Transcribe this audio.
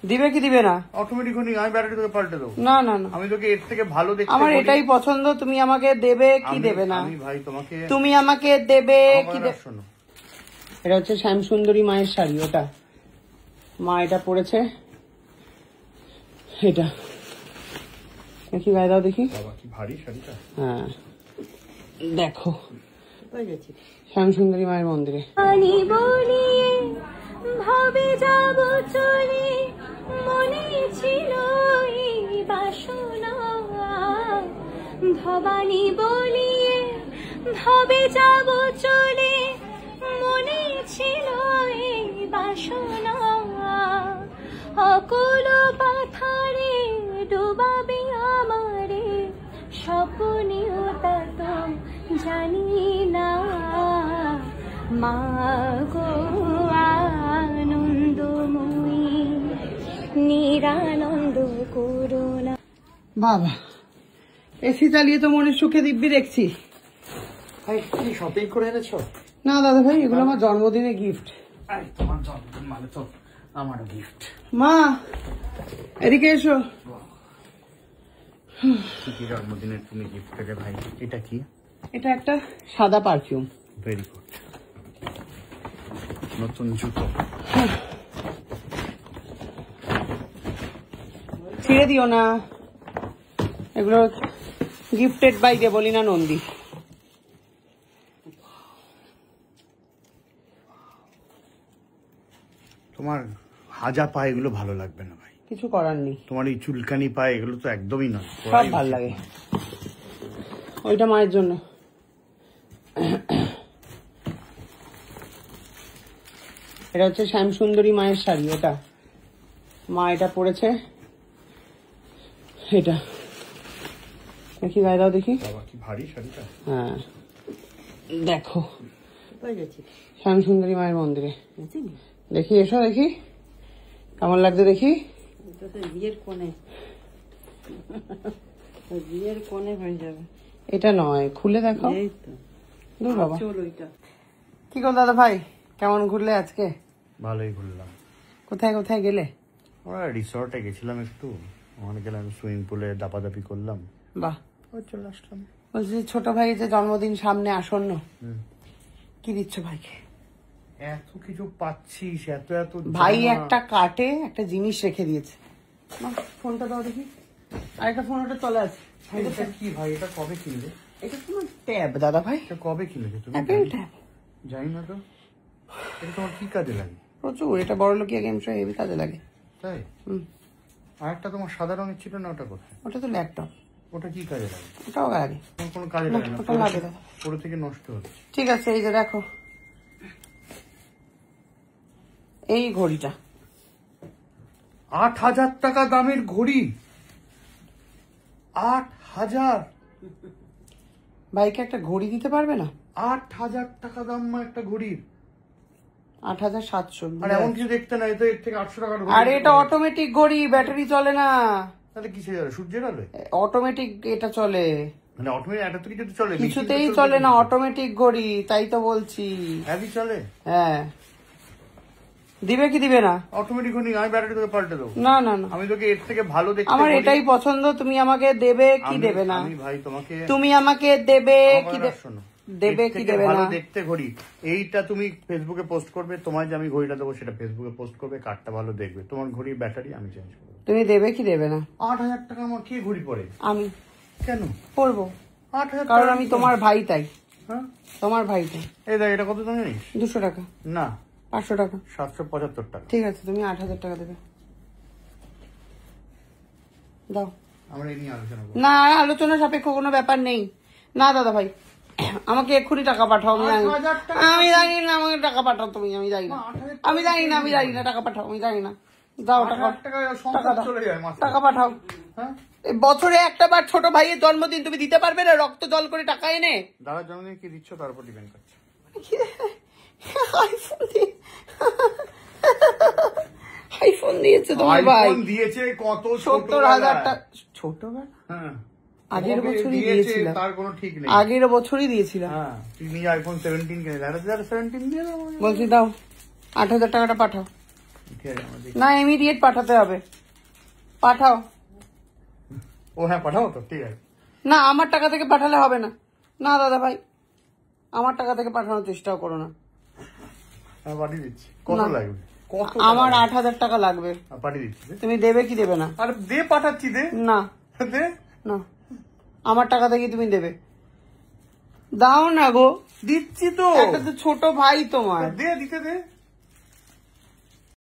দিবে কি দিবে না? অটোমেটিক আমি ব্যাটারি তোকে পাল্টে দেবো। না না না, আমি তোকে এর থেকে ভালো দেখতে, আমার এটাই পছন্দ। তুমি আমাকে দেবে কি দেবে না? আমি ভাই তোমাকে, তুমি আমাকে দেবে কি দেবে? শোনো, এটা হচ্ছে শ্যামসুন্দরী মায়ের শাড়ি, ওটা মা এটা পরেছে। এটা দেখি গায়ে দাও দেখি। বাবা কি ভারী শাড়িটা। হ্যাঁ দেখো, শ্যামসুন্দরী মায়ের মন্দিরে। ভাবে যাব চলে, মনে ছিল এই বাসনা, ভবানী বলিয়ে ভাবে যাব চলে, মনে ছিল এই বাসনা, অকুল পাথারে ডুবাবে আমারে, স্বপ্নেও তা তো জানি না, মা গো আনন্দময়ী নিরানন্দ করুণা। বাবা, এসি চালিয়ে তো মনের সুখে দিব্যি দেখছি। ভাই কি শপিং করে এনেছো? না দাদা ভাই, এগুলো আমার জন্মদিনে গিফট। তোমার জন্মদিন মানে তো আমারও গিফট। মা এদিকে এসো। কি জন্মদিনের তুমি গিফট পেলে ভাই? এটা কি? এটা একটা সাদা পারফিউম। Very good. নতুন জুতো। ছিঁড়ে দিও না, এগুলো গিফটেড বাই দেবলীনা নন্দী। তোমার হাজা পা এগুলো ভালো লাগবে না ভাই, কিছু করার নেই। তোমার এই চুলকানি পা এগুলো তো একদমই নয়। সব ভালো লাগে। ওইটা মায়ের জন্য। এটা হচ্ছে শ্যামসুন্দরী মায়ের শাড়ি, ওটা মা এটা পরেছে। এটা দেখি গায়ে দাও দেখি। বাবা কি ভারী শাড়িটা। হ্যাঁ দেখো, শ্যামসুন্দরী মায়ের মন্দিরে। দেখি এসো, দেখি কেমন লাগছে দেখি। বিয়ের কোণে, বিয়ের কোণে হয়ে যাবে। এটা নয়, খুলে দেখো। এই তো দূর বাবা। চলো ওইটা। কি গো দাদা ভাই, কেমন ঘুরলে আজকে? ভালোই ঘুরলাম। কোথায় কোথায় গেলে? আমরা রিসর্টে গেছিলাম, একটু ওখানে গেলাম, সুইমিং পুলে দাপাদাপি করলাম, বাহ। ওই চলে আসলাম। বলছি ছোট ভাই যে জন্মদিন সামনে আসন্ন, কি দিচ্ছ ভাইকে? এত কিছু পাচ্ছিস, এত এত ভাই জামা। একটা কার্টে একটা জিনিস রেখে দিয়েছে। মা, ফোনটা দাও দেখি। আর একটা ফোন ওটা চলে আছে। এটা কি ভাই? এটা কবে কিনলে? এটা তোমার ট্যাব দাদা ভাই। এটা কবে কিনেছো তুমি? Apple tab. জানি না তো। এটা তোমার কি কাজে লাগে? প্রচুর, এটা বড় লোকিয়া গেম শো হেভি কাজে লাগে। তাই? আর একটা তোমার সাদা রঙের ছিল না, ওটা কোথায়? ওটা তো ল্যাপটপ। ওটা কি কাজে লাগে? ওটাও লাগে। তোমার কোনো কাজে লাগে না? ওটা লাগে দাদা। পুরো থেকে নষ্ট হচ্ছে। ঠিক আছে, এই যে দেখো এই ঘড়িটা। 8,000 টাকা দামের ঘড়ি। 8,000? ভাইকে একটা ঘড়ি দিতে পারবে না? 8,000 টাকা দাম একটা ঘড়ির। 8,700। আর এমন কিছু দেখতে না, এর থেকে 800 টাকার ঘড়ি। আরে এটা অটোমেটিক ঘড়ি, ব্যাটারি চলে না। তাহলে কিসে চলে? সূর্যের আলোয়? অটোমেটিক এটা চলে। মানে অটোমেটিক এটা তো কিছু চলে? কিছুতেই চলে না, অটোমেটিক ঘড়ি, তাই তো বলছি। হ্যাঁ চলে। হ্যাঁ, দিবে কি দিবে না? অটোমেটিক ঘড়ি আমি ব্যাটারি তোকে পাল্টে দেবো। না না না, আমি তোকে এর থেকে ভালো দেখতে, আমার এটাই পছন্দ। তুমি আমাকে দেবে কি দেবে না? আমি ভাই তোমাকে, তুমি আমাকে দেবে কি শোনো, দেবে কি দেবে ভালো না? দেখতে ঘড়ি এইটা তুমি ফেসবুকে পোস্ট করবে, তোমায় যে আমি ঘড়িটা দেবো সেটা ফেসবুকে পোস্ট করবে, কার্ডটা ভালো দেখবে, তোমার ঘড়ির ব্যাটারি আমি চেঞ্জ করবো। তুমি দেবে কি দেবে না? 8,000 টাকা আমার কি ঘড়ি পড়ে? আমি কেন করবো? 8,000? কারণ আমি তোমার ভাই, তাই। হ্যাঁ, তোমার ভাই তাই। এই দেখ, এটা কত দাম জানিস? 200 টাকা। না, 500 টাকা। 775 টাকা। ঠিক আছে, তুমি 8,000 টাকা দেবে। দাও। আমরা এই নিয়ে আলোচনা করবো। না, আলোচনা সাপেক্ষ কোনো ব্যাপার নেই। না দাদা ভাই, আমাকে এক্ষুনি টাকা পাঠাও। আমি জানি না, আমাকে টাকা পাঠাও তুমি। আমি জানি না, আমি জানি না, আমি জানি না, টাকা পাঠাও। আমি জানি না, দাও টাকা। টাকা দাও, চলে যায় মাসে। টাকা পাঠাও। হ্যাঁ, বছরে একটা বার ছোট ভাইয়ের জন্মদিন তুমি দিতে পারবে না রক্ত জল করে টাকা এনে? দাদার জন্মদিন কি দিচ্ছ তার উপর ডিপেন্ড করছে। আইফোন দিয়েছে তোমার ভাই? দিয়েছে কত? 70,000 টাকা। ছোট ভাই? হ্যাঁ, আগের বছরই দিয়েছিলাম। তার কোনো ঠিক নেই। আগের বছরই দিয়েছিলাম। হ্যাঁ, তুই আইফোন 17 কিনে 17 দিয়ে দাও। বলছি দাও, 8,000 টাকাটা পাঠাও। ঠিক আছে আমার দেখি। না ইমিডিয়েট পাঠাতে হবে, পাঠাও। ও হ্যাঁ পাঠাও তো, ঠিক আছে। না আমার টাকা থেকে পাঠালে হবে না, না দাদা ভাই আমার টাকা থেকে পাঠানোর চেষ্টাও করো না। হ্যাঁ পাঠিয়ে দিচ্ছি। কত না। লাগবে? কত আমার টাকা? 8,000 টাকা লাগবে। পাঠিয়ে দিচ্ছি দে। তুমি দেবে কি দেবে না? আরে দে, পাঠাচ্ছি দে না দে। না আমার টাকা থেকে তুমি দেবে, দাও না গো, দিচ্ছি তো। একটা তো ছোট ভাই তোমার। দে, দিতে দে।